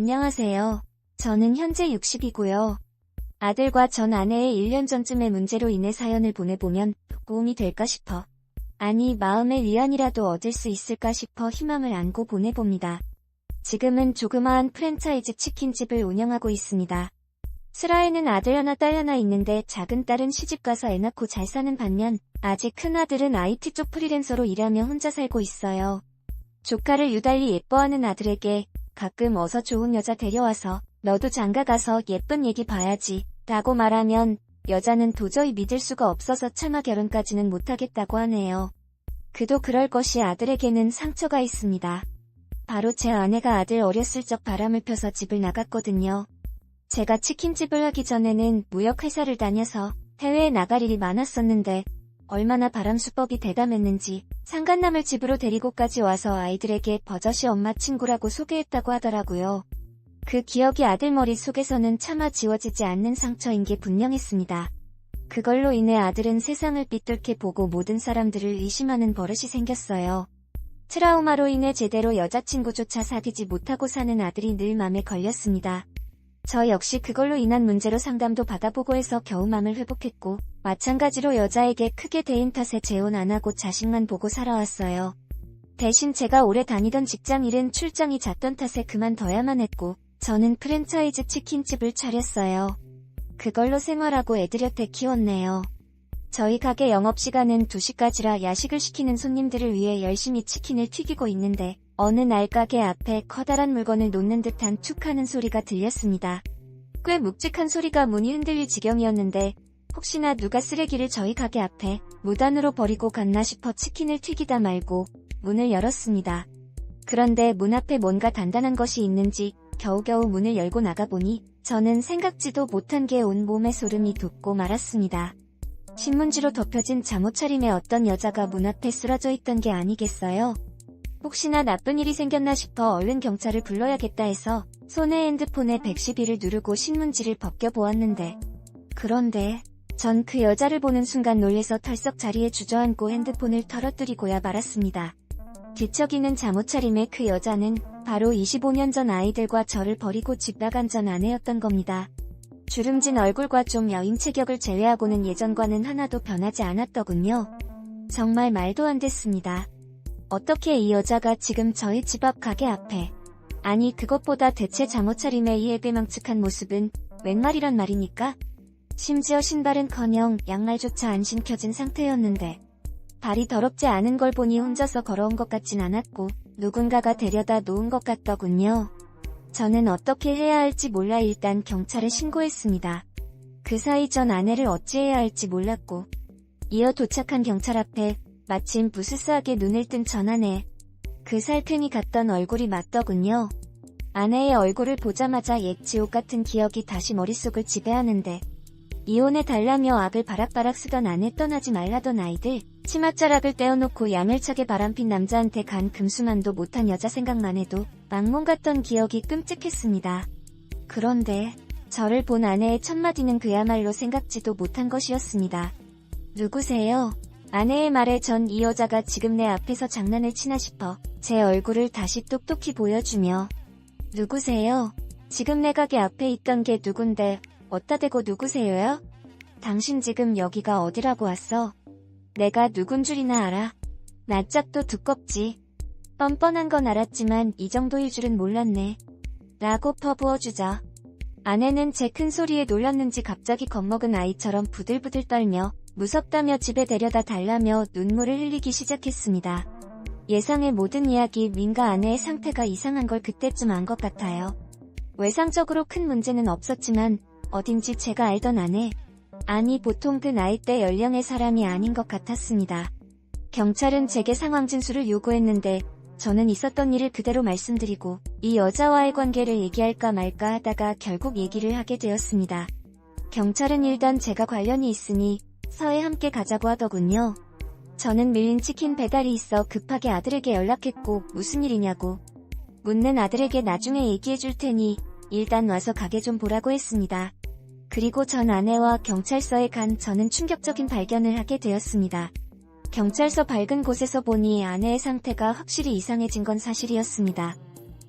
안녕하세요. 저는 현재 60이고요. 아들과 전 아내의 1년 전쯤의 문제로 인해 사연을 보내보면 도움이 될까 싶어. 아니, 마음의 위안이라도 얻을 수 있을까 싶어 희망을 안고 보내봅니다. 지금은 조그마한 프랜차이즈 치킨집을 운영하고 있습니다. 슬하에는 아들 하나 딸 하나 있는데 작은 딸은 시집가서 애 낳고 잘 사는 반면 아직 큰 아들은 IT 쪽 프리랜서로 일하며 혼자 살고 있어요. 조카를 유달리 예뻐하는 아들에게 가끔 어서 좋은 여자 데려와서 너도 장가가서 예쁜 얘기 봐야지 라고 말하면 여자는 도저히 믿을 수가 없어서 차마 결혼까지는 못하겠다고 하네요. 그도 그럴 것이 아들에게는 상처가 있습니다. 바로 제 아내가 아들 어렸을 적 바람을 펴서 집을 나갔거든요. 제가 치킨집을 하기 전에는 무역회사를 다녀서 해외에 나갈 일이 많았었는데 얼마나 바람수법이 대담했는지 상간남을 집으로 데리고까지 와서 아이들에게 버젓이 엄마 친구라고 소개했다고 하더라고요. 그 기억이 아들 머릿속에서는 차마 지워지지 않는 상처인 게 분명했습니다. 그걸로 인해 아들은 세상을 삐뚤게 보고 모든 사람들을 의심하는 버릇이 생겼어요. 트라우마로 인해 제대로 여자친구조차 사귀지 못하고 사는 아들이 늘 맘에 걸렸습니다. 저 역시 그걸로 인한 문제로 상담도 받아보고 해서 겨우 맘을 회복했고 마찬가지로 여자에게 크게 대인 탓에 재혼 안 하고 자식만 보고 살아왔어요. 대신 제가 오래 다니던 직장 일은 출장이 잦던 탓에 그만둬야만 했고 저는 프랜차이즈 치킨집을 차렸어요. 그걸로 생활하고 애들 여태 키웠네요. 저희 가게 영업시간은 2시까지라 야식을 시키는 손님들을 위해 열심히 치킨을 튀기고 있는데 어느 날 가게 앞에 커다란 물건을 놓는 듯한 툭 하는 소리가 들렸습니다. 꽤 묵직한 소리가 문이 흔들릴 지경이었는데 혹시나 누가 쓰레기를 저희 가게 앞에 무단으로 버리고 갔나 싶어 치킨을 튀기다 말고 문을 열었습니다. 그런데 문 앞에 뭔가 단단한 것이 있는지 겨우겨우 문을 열고 나가보니 저는 생각지도 못한 게 온몸에 소름이 돋고 말았습니다. 신문지로 덮여진 잠옷차림의 어떤 여자가 문 앞에 쓰러져 있던 게 아니겠어요? 혹시나 나쁜 일이 생겼나 싶어 얼른 경찰을 불러야겠다 해서 손에 핸드폰에 112를 누르고 신문지를 벗겨보았는데 그런데 전 그 여자를 보는 순간 놀래서 털썩 자리에 주저앉고 핸드폰을 털어뜨리고야 말았습니다. 뒤척이는 잠옷차림의 그 여자는 바로 25년 전 아이들과 저를 버리고 집 나간 전 아내였던 겁니다. 주름진 얼굴과 좀 여인 체격을 제외하고는 예전과는 하나도 변하지 않았더군요. 정말 말도 안 됐습니다. 어떻게 이 여자가 지금 저희 집 앞 가게 앞에, 아니 그것보다 대체 잠옷차림의 이 애배망측한 모습은 웬 말이란 말입니까? 심지어 신발은커녕 양말조차 안 신겨진 상태였는데 발이 더럽지 않은 걸 보니 혼자서 걸어온 것 같진 않았고 누군가가 데려다 놓은 것 같더군요. 저는 어떻게 해야 할지 몰라 일단 경찰에 신고했습니다. 그 사이 전 아내를 어찌해야 할지 몰랐고 이어 도착한 경찰 앞에 마침 부스스하게 눈을 뜬 전 아내. 그 살쾡이 같던 얼굴이 맞더군요. 아내의 얼굴을 보자마자 옛 지옥 같은 기억이 다시 머릿속을 지배하는데 이혼해달라며 악을 바락바락 쓰던 아내 떠나지 말라던 아이들, 치맛자락을 떼어놓고 야멸차게 바람핀 남자한테 간 금수만도 못한 여자 생각만 해도 악몽 같던 기억이 끔찍했습니다. 그런데 저를 본 아내의 첫마디는 그야말로 생각지도 못한 것이었습니다. 누구세요? 아내의 말에 전 이 여자가 지금 내 앞에서 장난을 치나 싶어 제 얼굴을 다시 똑똑히 보여주며 누구세요? 지금 내 가게 앞에 있던 게 누군데 어따 대고 누구세요요? 당신 지금 여기가 어디라고 왔어? 내가 누군 줄이나 알아? 낯짝도 두껍지. 뻔뻔한 건 알았지만 이 정도일 줄은 몰랐네. 라고 퍼부어주자. 아내는 제 큰 소리에 놀랐는지 갑자기 겁먹은 아이처럼 부들부들 떨며 무섭다며 집에 데려다 달라며 눈물을 흘리기 시작했습니다. 예상의 모든 이야기 민가 아내의 상태가 이상한 걸 그때쯤 안 것 같아요. 외상적으로 큰 문제는 없었지만 어딘지 제가 알던 아내, 아니 보통 그 나이대 연령의 사람이 아닌 것 같았습니다. 경찰은 제게 상황 진술을 요구했는데 저는 있었던 일을 그대로 말씀드리고 이 여자와의 관계를 얘기할까 말까 하다가 결국 얘기를 하게 되었습니다. 경찰은 일단 제가 관련이 있으니 서해 함께 가자고 하더군요. 저는 밀린 치킨 배달이 있어 급하게 아들에게 연락했고 무슨 일이냐고 묻는 아들에게 나중에 얘기해줄 테니 일단 와서 가게 좀 보라고 했습니다. 그리고 전 아내와 경찰서에 간 저는 충격적인 발견을 하게 되었습니다. 경찰서 밝은 곳에서 보니 아내의 상태가 확실히 이상해진 건 사실이었습니다.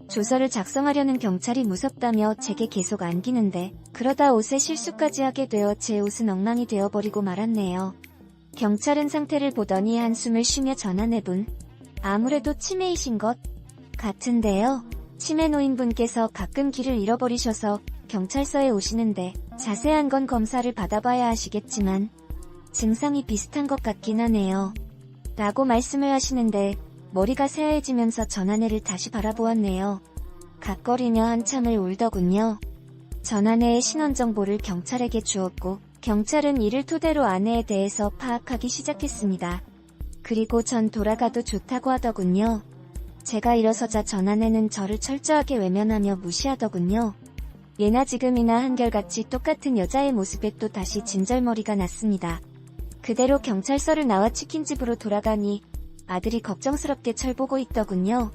조서를 작성하려는 경찰이 무섭다며 제게 계속 안기는데 그러다 옷에 실수까지 하게 되어 제 옷은 엉망이 되어버리고 말았네요. 경찰은 상태를 보더니 한숨을 쉬며 전화내분. 아무래도 치매이신 것 같은데요. 치매 노인분께서 가끔 길을 잃어버리셔서 경찰서에 오시는데 자세한 건 검사를 받아봐야 하시겠지만 증상이 비슷한 것 같긴 하네요. 라고 말씀을 하시는데 머리가 새하얘지면서 전화내를 다시 바라보았네요. 각거리며 한참을 울더군요. 전화내의 신원정보를 경찰에게 주었고 경찰은 이를 토대로 아내에 대해서 파악하기 시작했습니다. 그리고 전 돌아가도 좋다고 하더군요. 제가 일어서자 전화내는 저를 철저하게 외면하며 무시하더군요. 예나 지금이나 한결같이 똑같은 여자의 모습에 또 다시 진절머리가 났습니다. 그대로 경찰서를 나와 치킨집으로 돌아가니 아들이 걱정스럽게 철보고 있더군요.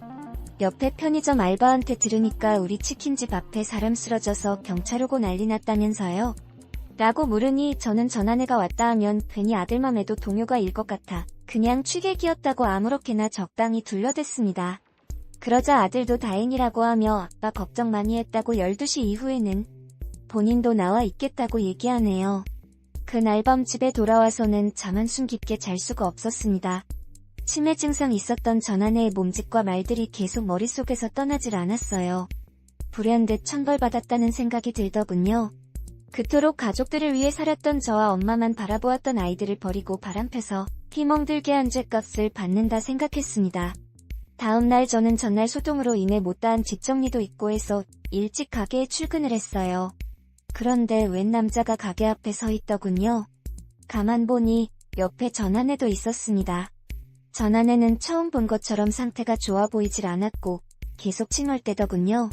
옆에 편의점 알바한테 들으니까 우리 치킨집 앞에 사람 쓰러져서 경찰 오고 난리 났다면서요? 라고 물으니 저는 전화내가 왔다 하면 괜히 아들 맘에도 동요가 일 것 같아 그냥 취객이었다고 아무렇게나 적당히 둘러댔습니다. 그러자 아들도 다행이라고 하며 아빠 걱정 많이 했다고 12시 이후에는 본인도 나와 있겠다고 얘기하네요. 그날 밤 집에 돌아와서는 잠 한숨 깊게 잘 수가 없었습니다. 치매 증상 있었던 전아내의 몸짓과 말들이 계속 머릿속에서 떠나질 않았어요. 불현듯 천벌받았다는 생각이 들더군요. 그토록 가족들을 위해 살았던 저와 엄마만 바라보았던 아이들을 버리고 바람펴서 피멍들게 한 죗값을 받는다 생각했습니다. 다음날 저는 전날 소동으로 인해 못다한 집 정리도 있고 해서 일찍 가게에 출근을 했어요. 그런데 웬 남자가 가게 앞에 서 있더군요. 가만 보니 옆에 전아내도 있었습니다. 전아내는 처음 본 것처럼 상태가 좋아 보이질 않았고 계속 칭얼대더군요.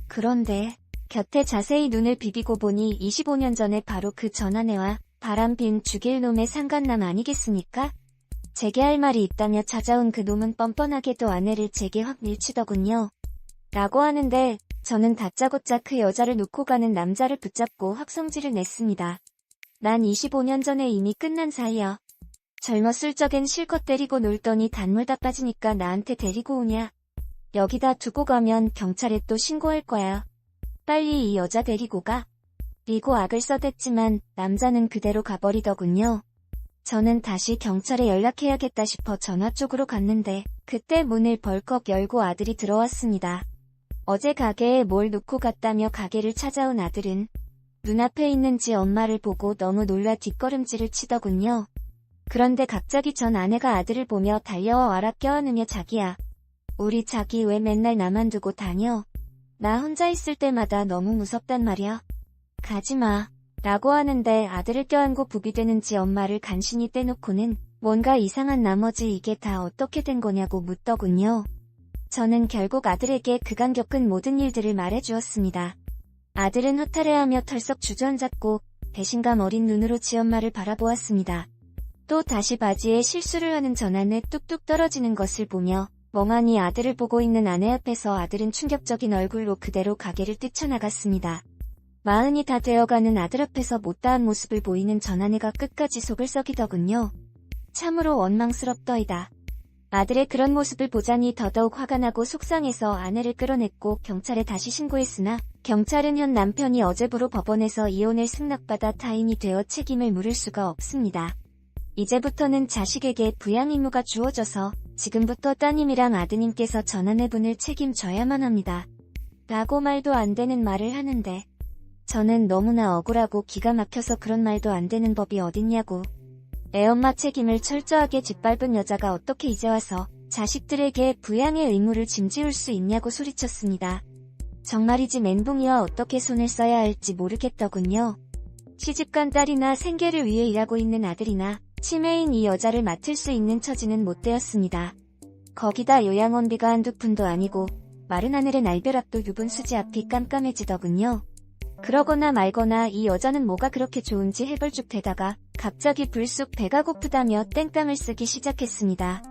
그런데 곁에 자세히 눈을 비비고 보니 25년 전에 바로 그 전아내와 바람핀 죽일 놈의 상간남 아니겠습니까? 제게 할 말이 있다며 찾아온 그 놈은 뻔뻔하게도 아내를 제게 확 밀치더군요. 라고 하는데 저는 다짜고짜 그 여자를 놓고 가는 남자를 붙잡고 확성질을 냈습니다. 난 25년 전에 이미 끝난 사이야. 젊었을 적엔 실컷 데리고 놀더니 단물 다 빠지니까 나한테 데리고 오냐. 여기다 두고 가면 경찰에 또 신고할 거야. 빨리 이 여자 데리고 가. 리고 악을 써댔지만 남자는 그대로 가버리더군요. 저는 다시 경찰에 연락해야겠다 싶어 전화 쪽으로 갔는데 그때 문을 벌컥 열고 아들이 들어왔습니다. 어제 가게에 뭘 놓고 갔다며 가게를 찾아온 아들은 눈앞에 있는 지 엄마를 보고 너무 놀라 뒷걸음질을 치더군요. 그런데 갑자기 전 아내가 아들을 보며 달려와 와라 껴안으며 자기야. 우리 자기 왜 맨날 나만 두고 다녀? 나 혼자 있을 때마다 너무 무섭단 말이야. 가지마. 라고 하는데 아들을 껴안고 부비대는 지 엄마를 간신히 떼놓고는 뭔가 이상한 나머지 이게 다 어떻게 된 거냐고 묻더군요. 저는 결국 아들에게 그간 겪은 모든 일들을 말해주었습니다. 아들은 허탈해하며 털썩 주저앉았고 배신감 어린 눈으로 지 엄마를 바라보았습니다. 또 다시 바지에 실수를 하는 전아내 뚝뚝 떨어지는 것을 보며 멍하니 아들을 보고 있는 아내 앞에서 아들은 충격적인 얼굴로 그대로 가게를 뛰쳐나갔습니다. 마흔이 다 되어가는 아들 앞에서 못다한 모습을 보이는 전아내가 끝까지 속을 썩이더군요. 참으로 원망스럽더이다. 아들의 그런 모습을 보자니 더더욱 화가 나고 속상해서 아내를 끌어냈고 경찰에 다시 신고했으나 경찰은 현 남편이 어제부로 법원에서 이혼을 승낙받아 타인이 되어 책임을 물을 수가 없습니다. 이제부터는 자식에게 부양 의무가 주어져서 지금부터 따님이랑 아드님께서 전아내분을 책임져야만 합니다. 라고 말도 안 되는 말을 하는데 저는 너무나 억울하고 기가 막혀서 그런 말도 안 되는 법이 어딨냐고. 애엄마 책임을 철저하게 짓밟은 여자가 어떻게 이제 와서 자식들에게 부양의 의무를 짐지울 수 있냐고 소리쳤습니다. 정말이지 멘붕이와 어떻게 손을 써야 할지 모르겠더군요. 시집간 딸이나 생계를 위해 일하고 있는 아들이나 치매인 이 여자를 맡을 수 있는 처지는 못 되었습니다. 거기다 요양원비가 한두 푼도 아니고 마른 하늘의 날벼락도 유분수지 앞이 깜깜해지더군요. 그러거나 말거나 이 여자는 뭐가 그렇게 좋은지 해벌죽대다가 갑자기 불쑥 배가 고프다며 땡깡을 쓰기 시작했습니다.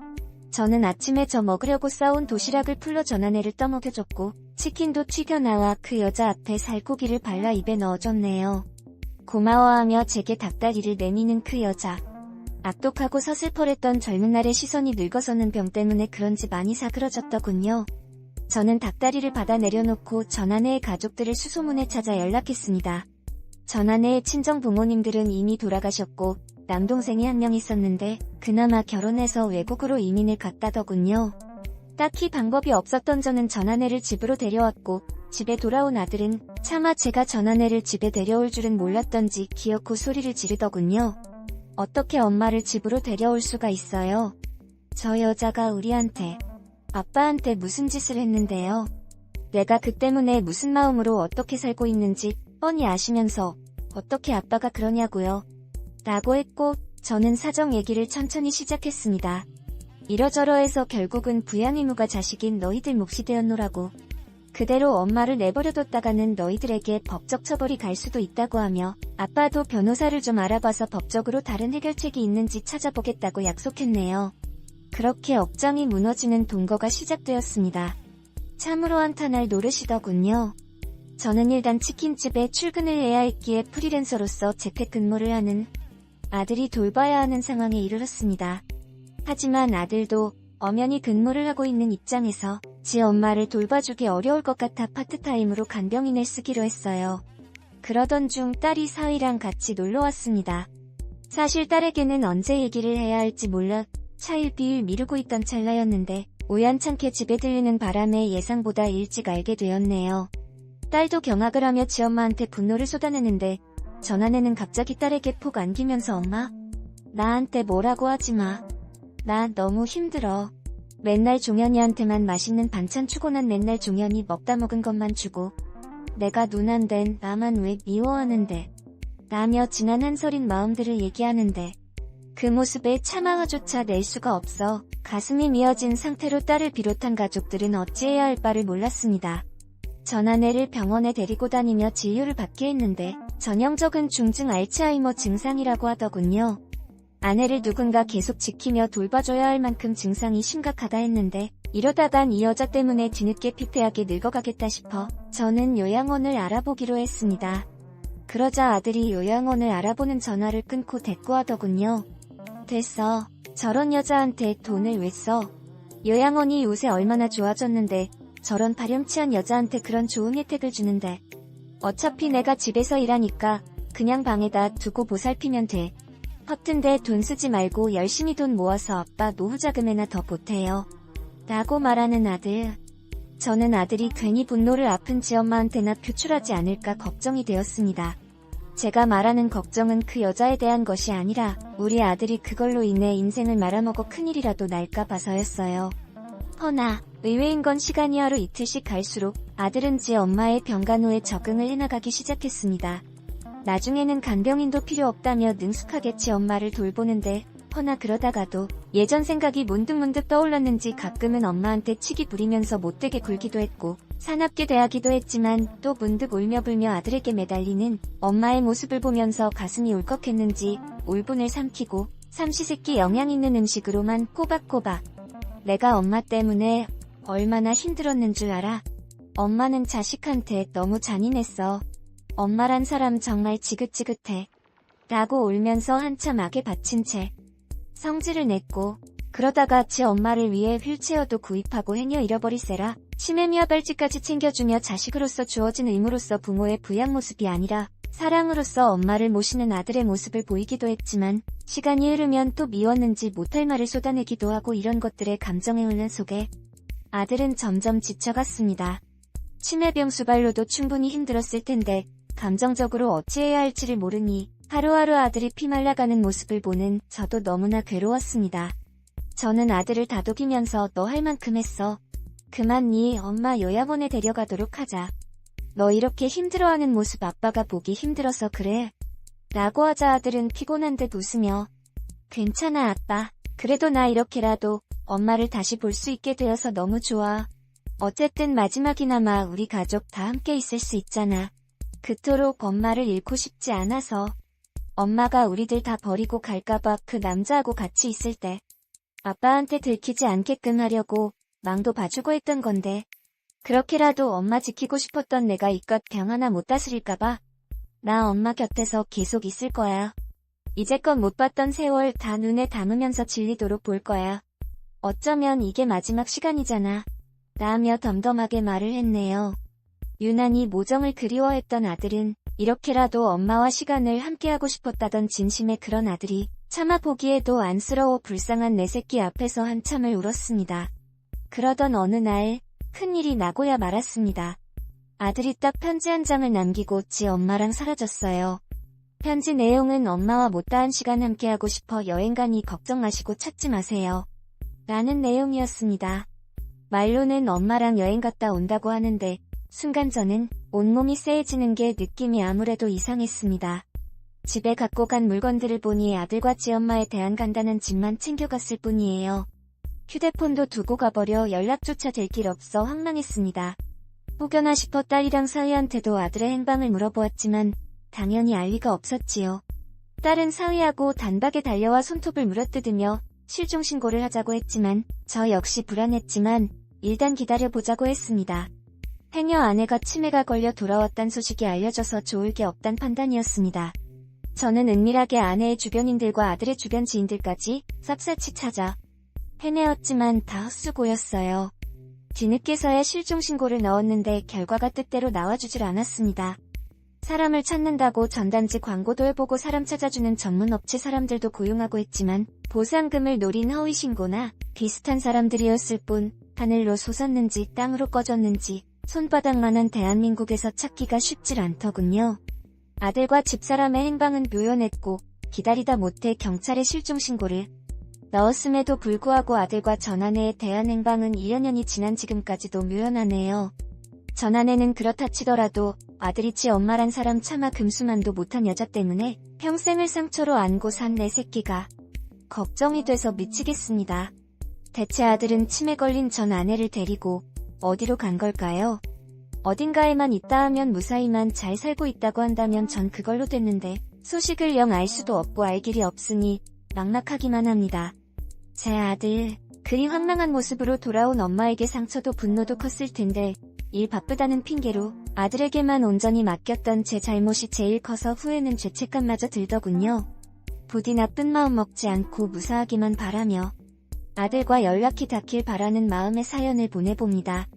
저는 아침에 저 먹으려고 싸온 도시락을 풀러 전아내를 떠먹여줬고 치킨도 튀겨나와 그 여자 앞에 살코기를 발라 입에 넣어줬네요. 고마워하며 제게 닭다리를 내미는 그 여자. 악독하고 서슬퍼랬던 젊은 날의 시선이 늙어서는 병 때문에 그런지 많이 사그러졌더군요. 저는 닭다리를 받아 내려놓고 전 아내의 가족들을 수소문에 찾아 연락했습니다. 전 아내의 친정 부모님들은 이미 돌아가셨고 남동생이 한 명 있었는데 그나마 결혼해서 외국으로 이민을 갔다더군요. 딱히 방법이 없었던 저는 전 아내를 집으로 데려왔고 집에 돌아온 아들은 차마 제가 전 아내를 집에 데려올 줄은 몰랐던지 기어코 소리를 지르더군요. 어떻게 엄마를 집으로 데려올 수가 있어요? 저 여자가 우리한테, 아빠한테 무슨 짓을 했는데요? 내가 그 때문에 무슨 마음으로 어떻게 살고 있는지 뻔히 아시면서 어떻게 아빠가 그러냐고요? 라고 했고 저는 사정 얘기를 천천히 시작했습니다. 이러저러해서 결국은 부양 의무가 자식인 너희들 몫이 되었노라고. 그대로 엄마를 내버려뒀다가는 너희들에게 법적 처벌이 갈 수도 있다고 하며 아빠도 변호사를 좀 알아봐서 법적으로 다른 해결책이 있는지 찾아보겠다고 약속했네요. 그렇게 억장이 무너지는 동거가 시작되었습니다. 참으로 한탄할 노릇이더군요. 저는 일단 치킨집에 출근을 해야 했기에 프리랜서로서 재택근무를 하는 아들이 돌봐야 하는 상황에 이르렀습니다. 하지만 아들도 엄연히 근무를 하고 있는 입장에서 지 엄마를 돌봐주기 어려울 것 같아 파트타임으로 간병인을 쓰기로 했어요. 그러던 중 딸이 사위랑 같이 놀러왔습니다. 사실 딸에게는 언제 얘기를 해야 할지 몰라 차일피일 미루고 있던 찰나였는데 우연찮게 집에 들리는 바람에 예상보다 일찍 알게 되었네요. 딸도 경악을 하며 지엄마한테 분노를 쏟아내는데 전 아내는 갑자기 딸에게 폭 안기면서 엄마, 나한테 뭐라고 하지마. 나 너무 힘들어. 맨날 종현이한테만 맛있는 반찬 주고 난 맨날 종현이 먹다 먹은 것만 주고 내가 눈 안 된 나만 왜 미워하는데 라며 지난 한설인 마음들을 얘기하는데 그 모습에 차마화조차 낼 수가 없어 가슴이 미어진 상태로 딸을 비롯한 가족들은 어찌해야 할 바를 몰랐습니다. 전 아내를 병원에 데리고 다니며 진료를 받게 했는데 전형적인 중증 알츠하이머 증상이라고 하더군요. 아내를 누군가 계속 지키며 돌봐줘야 할 만큼 증상이 심각하다 했는데 이러다간 이 여자 때문에 뒤늦게 피폐하게 늙어가겠다 싶어 저는 요양원을 알아보기로 했습니다. 그러자 아들이 요양원을 알아보는 전화를 끊고 대꾸하더군요. 됐어. 저런 여자한테 돈을 왜 써? 요양원이 요새 얼마나 좋아졌는데 저런 파렴치한 여자한테 그런 좋은 혜택을 주는데 어차피 내가 집에서 일하니까 그냥 방에다 두고 보살피면 돼. 허튼데 돈 쓰지 말고 열심히 돈 모아서 아빠 노후자금에나 더 보태요. 라고 말하는 아들. 저는 아들이 괜히 분노를 아픈 지엄마한테나 표출하지 않을까 걱정이 되었습니다. 제가 말하는 걱정은 그 여자에 대한 것이 아니라 우리 아들이 그걸로 인해 인생을 말아먹어 큰일이라도 날까 봐서였어요. 허나 의외인 건 시간이 하루 이틀씩 갈수록 아들은 지 엄마의 병간호에 적응을 해나가기 시작했습니다. 나중에는 간병인도 필요 없다며 능숙하게 지 엄마를 돌보는데 허나 그러다가도 예전 생각이 문득문득 떠올랐는지 가끔은 엄마한테 치기 부리면서 못되게 굴기도 했고 사납게 대하기도 했지만 또 문득 울며불며 아들에게 매달리는 엄마의 모습을 보면서 가슴이 울컥했는지 울분을 삼키고 삼시세끼 영양 있는 음식으로만 꼬박꼬박 내가 엄마 때문에 얼마나 힘들었는 줄 알아? 엄마는 자식한테 너무 잔인했어. 엄마란 사람 정말 지긋지긋해. 라고 울면서 한참 악에 받친 채 성질을 냈고 그러다가 지 엄마를 위해 휠체어도 구입하고 행여 잃어버리세라 치매미와 발찌까지 챙겨주며 자식으로서 주어진 의무로서 부모의 부양 모습이 아니라 사랑으로서 엄마를 모시는 아들의 모습을 보이기도 했지만 시간이 흐르면 또 미웠는지 못할 말을 쏟아내기도 하고 이런 것들의 감정의 혼란 속에 아들은 점점 지쳐갔습니다. 치매병 수발로도 충분히 힘들었을 텐데 감정적으로 어찌해야 할지를 모르니 하루하루 아들이 피말라가는 모습을 보는 저도 너무나 괴로웠습니다. 저는 아들을 다독이면서 너 할 만큼 했어. 그만 네 엄마 요양원에 데려가도록 하자. 너 이렇게 힘들어하는 모습 아빠가 보기 힘들어서 그래. 라고 하자 아들은 피곤한 듯 웃으며 괜찮아 아빠. 그래도 나 이렇게라도 엄마를 다시 볼 수 있게 되어서 너무 좋아. 어쨌든 마지막이나마 우리 가족 다 함께 있을 수 있잖아. 그토록 엄마를 잃고 싶지 않아서. 엄마가 우리들 다 버리고 갈까봐 그 남자하고 같이 있을 때 아빠한테 들키지 않게끔 하려고 망도 봐주고 했던 건데 그렇게라도 엄마 지키고 싶었던 내가 이깟 병 하나 못 다스릴까봐 나 엄마 곁에서 계속 있을 거야. 이제껏 못 봤던 세월 다 눈에 담으면서 질리도록 볼 거야. 어쩌면 이게 마지막 시간이잖아. 라며 덤덤하게 말을 했네요. 유난히 모정을 그리워했던 아들은 이렇게라도 엄마와 시간을 함께하고 싶었다던 진심의 그런 아들이 차마 보기에도 안쓰러워 불쌍한 내 새끼 앞에서 한참을 울었습니다. 그러던 어느 날 큰일이 나고야 말았습니다. 아들이 딱 편지 한 장을 남기고 지 엄마랑 사라졌어요. 편지 내용은 엄마와 못다한 시간 함께하고 싶어 여행 가니 걱정 마시고 찾지 마세요. 라는 내용이었습니다. 말로는 엄마랑 여행 갔다 온다고 하는데 순간 저는 온몸이 쎄해지는 게 느낌이 아무래도 이상했습니다. 집에 갖고 간 물건들을 보니 아들과 지엄마에 대한 간단한 짐만 챙겨갔을 뿐이에요. 휴대폰도 두고 가버려 연락조차 될 길 없어 황망했습니다. 혹여나 싶어 딸이랑 사위한테도 아들의 행방을 물어보았지만 당연히 알 리가 없었지요. 딸은 사위하고 단박에 달려와 손톱을 물어뜯으며 실종신고를 하자고 했지만 저 역시 불안했지만 일단 기다려보자고 했습니다. 해녀 아내가 치매가 걸려 돌아왔단 소식이 알려져서 좋을 게 없단 판단이었습니다. 저는 은밀하게 아내의 주변인들과 아들의 주변 지인들까지 샅샅이 찾아 해내었지만 다 헛수고였어요. 뒤늦게서야 실종신고를 넣었는데 결과가 뜻대로 나와주질 않았습니다. 사람을 찾는다고 전단지 광고도 해보고 사람 찾아주는 전문업체 사람들도 고용하고 했지만 보상금을 노린 허위신고나 비슷한 사람들이었을 뿐 하늘로 솟았는지 땅으로 꺼졌는지 손바닥만한 대한민국에서 찾기가 쉽질 않더군요. 아들과 집사람의 행방은 묘연했고 기다리다 못해 경찰에 실종신고를 넣었음에도 불구하고 아들과 전아내에 대한 행방은 1여 년이 지난 지금까지도 묘연하네요. 전아내는 그렇다 치더라도 아들이 지 엄마란 사람 차마 금수만도 못한 여자 때문에 평생을 상처로 안고 산 내 새끼가 걱정이 돼서 미치겠습니다. 대체 아들은 치매 걸린 전 아내를 데리고 어디로 간 걸까요? 어딘가에만 있다 하면 무사히만 잘 살고 있다고 한다면 전 그걸로 됐는데 소식을 영 알 수도 없고 알 길이 없으니 막막하기만 합니다. 제 아들, 그리 황망한 모습으로 돌아온 엄마에게 상처도 분노도 컸을 텐데 일 바쁘다는 핑계로 아들에게만 온전히 맡겼던 제 잘못이 제일 커서 후회는 죄책감마저 들더군요. 부디 나쁜 마음 먹지 않고 무사하기만 바라며 아들과 연락이 닿길 바라는 마음의 사연을 보내봅니다.